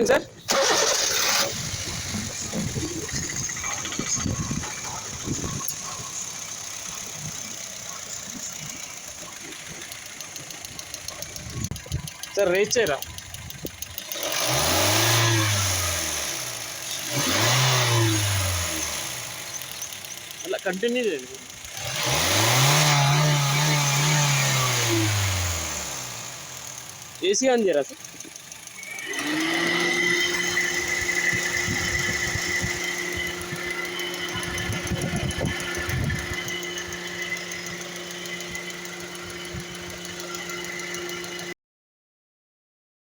చెప్పండి sir. Sir rate చేయరా? అలా కంటిన్యూ చేయండి. ఏసీ ఆన్ చేయరా సార్?